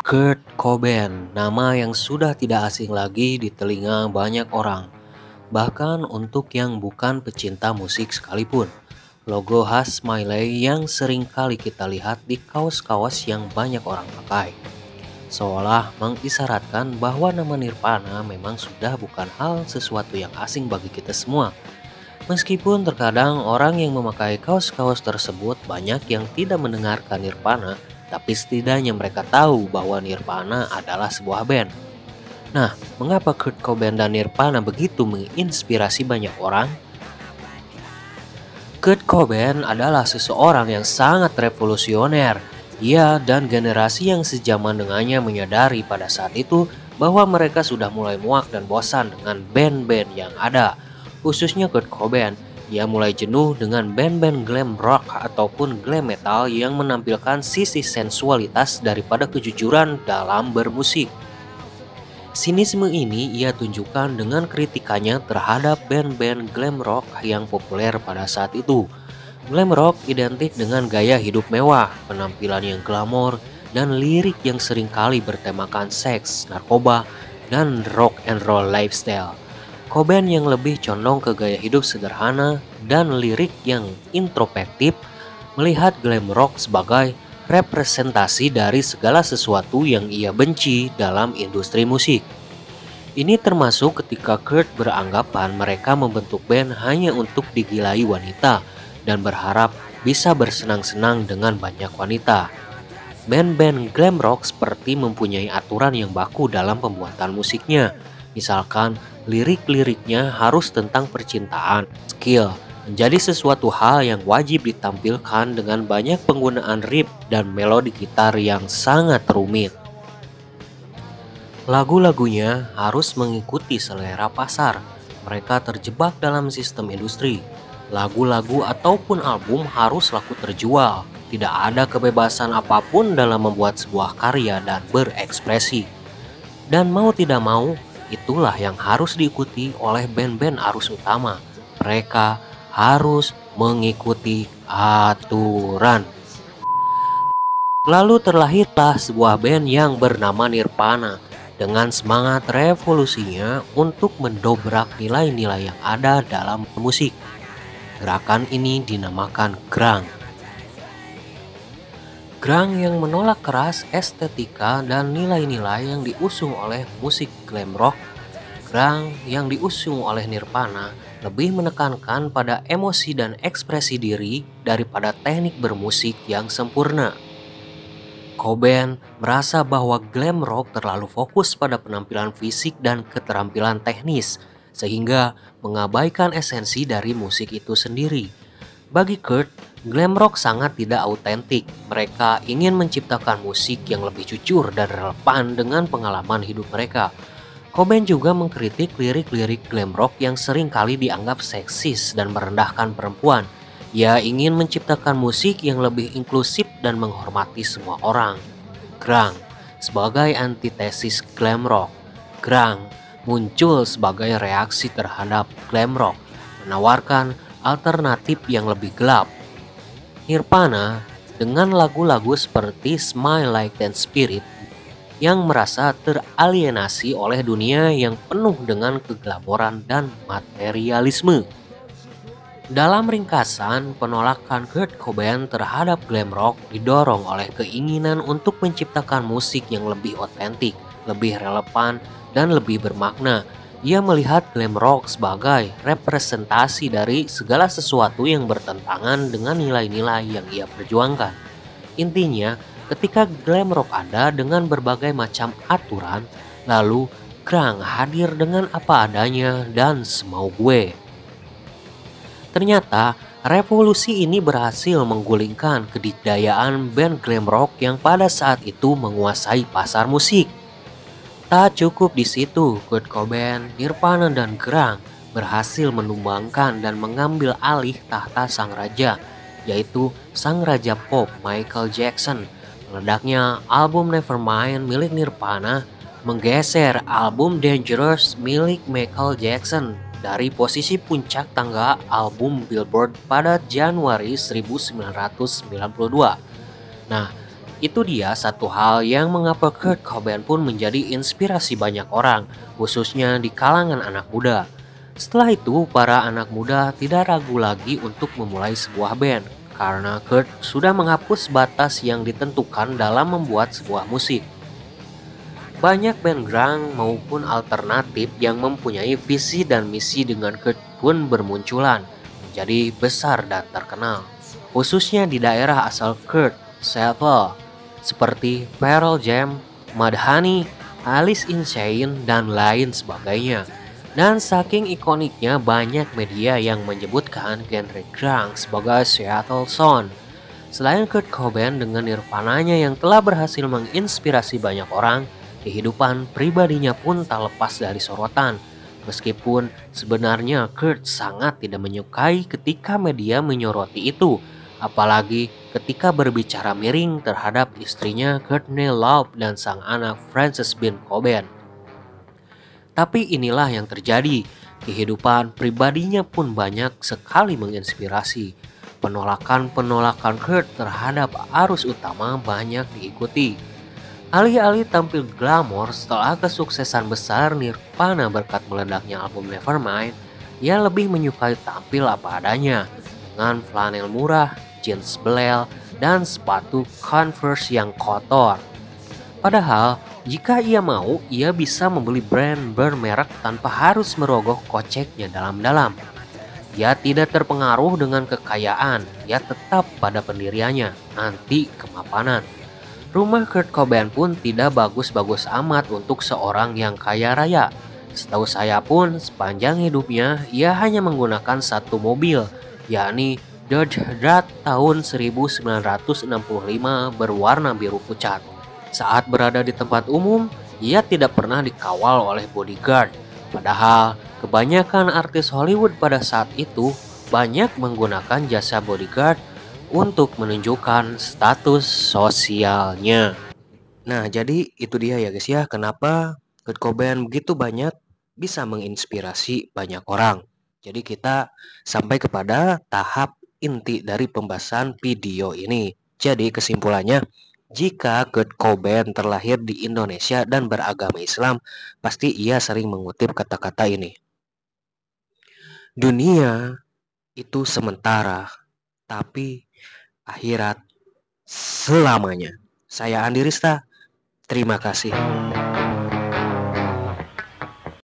Kurt Cobain, nama yang sudah tidak asing lagi di telinga banyak orang, bahkan untuk yang bukan pecinta musik sekalipun. Logo khas Smiley yang sering kali kita lihat di kaos-kaos yang banyak orang pakai, seolah mengisyaratkan bahwa nama Nirvana memang sudah bukan hal sesuatu yang asing bagi kita semua. Meskipun terkadang orang yang memakai kaos-kaos tersebut banyak yang tidak mendengarkan Nirvana, tapi setidaknya mereka tahu bahwa Nirvana adalah sebuah band. Nah, mengapa Kurt Cobain dan Nirvana begitu menginspirasi banyak orang? Kurt Cobain adalah seseorang yang sangat revolusioner. Ia dan generasi yang sejaman dengannya menyadari pada saat itu bahwa mereka sudah mulai muak dan bosan dengan band-band yang ada. Khususnya Kurt Cobain, ia mulai jenuh dengan band-band glam rock ataupun glam metal yang menampilkan sisi sensualitas daripada kejujuran dalam bermusik. Sinisme ini ia tunjukkan dengan kritikannya terhadap band-band glam rock yang populer pada saat itu. Glam rock identik dengan gaya hidup mewah, penampilan yang glamor, dan lirik yang seringkali bertemakan seks, narkoba, dan rock and roll lifestyle. Cobain yang lebih condong ke gaya hidup sederhana dan lirik yang introspektif melihat glam rock sebagai representasi dari segala sesuatu yang ia benci dalam industri musik. Ini termasuk ketika Kurt beranggapan mereka membentuk band hanya untuk digilai wanita dan berharap bisa bersenang-senang dengan banyak wanita. Band-band glam rock seperti mempunyai aturan yang baku dalam pembuatan musiknya. Misalkan lirik-liriknya harus tentang percintaan, skill, menjadi sesuatu hal yang wajib ditampilkan dengan banyak penggunaan riff dan melodi gitar yang sangat rumit. Lagu-lagunya harus mengikuti selera pasar. Mereka terjebak dalam sistem industri. Lagu-lagu ataupun album harus laku terjual. Tidak ada kebebasan apapun dalam membuat sebuah karya dan berekspresi. Dan mau tidak mau, itulah yang harus diikuti oleh band-band arus utama. Mereka harus mengikuti aturan. Lalu terlahirlah sebuah band yang bernama Nirvana dengan semangat revolusinya untuk mendobrak nilai-nilai yang ada dalam musik. Gerakan ini dinamakan grunge. Grunge yang menolak keras estetika dan nilai-nilai yang diusung oleh musik glam rock. Grunge yang diusung oleh Nirvana lebih menekankan pada emosi dan ekspresi diri daripada teknik bermusik yang sempurna. Cobain merasa bahwa glam rock terlalu fokus pada penampilan fisik dan keterampilan teknis, sehingga mengabaikan esensi dari musik itu sendiri. Bagi Kurt, glam rock sangat tidak autentik. Mereka ingin menciptakan musik yang lebih jujur dan relevan dengan pengalaman hidup mereka. Cobain juga mengkritik lirik-lirik glam rock yang sering kali dianggap seksis dan merendahkan perempuan. Ia ingin menciptakan musik yang lebih inklusif dan menghormati semua orang. Grunge sebagai antitesis glam rock. Grunge muncul sebagai reaksi terhadap glam rock, menawarkan alternatif yang lebih gelap. Nirvana dengan lagu-lagu seperti Smile Like Teen Spirit yang merasa teralienasi oleh dunia yang penuh dengan keglamoran dan materialisme. Dalam ringkasan, penolakan Kurt Cobain terhadap glam rock didorong oleh keinginan untuk menciptakan musik yang lebih otentik, lebih relevan, dan lebih bermakna. Ia melihat glam rock sebagai representasi dari segala sesuatu yang bertentangan dengan nilai-nilai yang ia perjuangkan. Intinya, ketika glam rock ada dengan berbagai macam aturan, lalu grunge hadir dengan apa adanya dan semau gue. Ternyata, revolusi ini berhasil menggulingkan kedikdayaan band glam rock yang pada saat itu menguasai pasar musik. Tak cukup di situ, Kurt Cobain, Nirvana, dan grunge berhasil menumbangkan dan mengambil alih tahta sang raja, yaitu sang raja pop Michael Jackson. Meledaknya album Nevermind milik Nirvana menggeser album Dangerous milik Michael Jackson dari posisi puncak tangga album Billboard pada Januari 1992. Nah, Itu dia satu hal yang mengapa Kurt Cobain pun menjadi inspirasi banyak orang, khususnya di kalangan anak muda. Setelah itu, para anak muda tidak ragu lagi untuk memulai sebuah band, karena Kurt sudah menghapus batas yang ditentukan dalam membuat sebuah musik. Banyak band grunge maupun alternatif yang mempunyai visi dan misi dengan Kurt pun bermunculan, menjadi besar dan terkenal, khususnya di daerah asal Kurt, Seattle, seperti Pearl Jam, Mudhoney, Alice in Chains, dan lain sebagainya. Dan saking ikoniknya, banyak media yang menyebutkan genre grunge sebagai Seattle Sound. Selain Kurt Cobain dengan Nirvana-nya yang telah berhasil menginspirasi banyak orang, kehidupan pribadinya pun tak lepas dari sorotan. Meskipun sebenarnya Kurt sangat tidak menyukai ketika media menyoroti itu, apalagi ketika berbicara miring terhadap istrinya Courtney Love dan sang anak Frances Bean Cobain. Tapi inilah yang terjadi, kehidupan pribadinya pun banyak sekali menginspirasi. Penolakan-penolakan Kurt terhadap arus utama banyak diikuti. Alih-alih tampil glamor setelah kesuksesan besar Nirvana berkat meledaknya album Nevermind, ia lebih menyukai tampil apa adanya, dengan flanel murah, jeans belel, dan sepatu Converse yang kotor. Padahal, jika ia mau, ia bisa membeli brand bermerek tanpa harus merogoh koceknya dalam-dalam. Ia tidak terpengaruh dengan kekayaan, ia tetap pada pendiriannya, anti kemapanan. Rumah Kurt Cobain pun tidak bagus-bagus amat untuk seorang yang kaya raya. Setahu saya pun, sepanjang hidupnya, ia hanya menggunakan satu mobil, yakni Dodge Dart tahun 1965 berwarna biru pucat. Saat berada di tempat umum, ia tidak pernah dikawal oleh bodyguard. Padahal, kebanyakan artis Hollywood pada saat itu banyak menggunakan jasa bodyguard untuk menunjukkan status sosialnya. Nah, jadi itu dia ya guys ya, kenapa Kurt Cobain begitu banyak bisa menginspirasi banyak orang. Jadi kita sampai kepada tahap inti dari pembahasan video ini. Jadi kesimpulannya, jika Kurt Cobain terlahir di Indonesia dan beragama Islam, pasti ia sering mengutip kata-kata ini. Dunia itu sementara, tapi akhirat selamanya. Saya Andi Rista, terima kasih.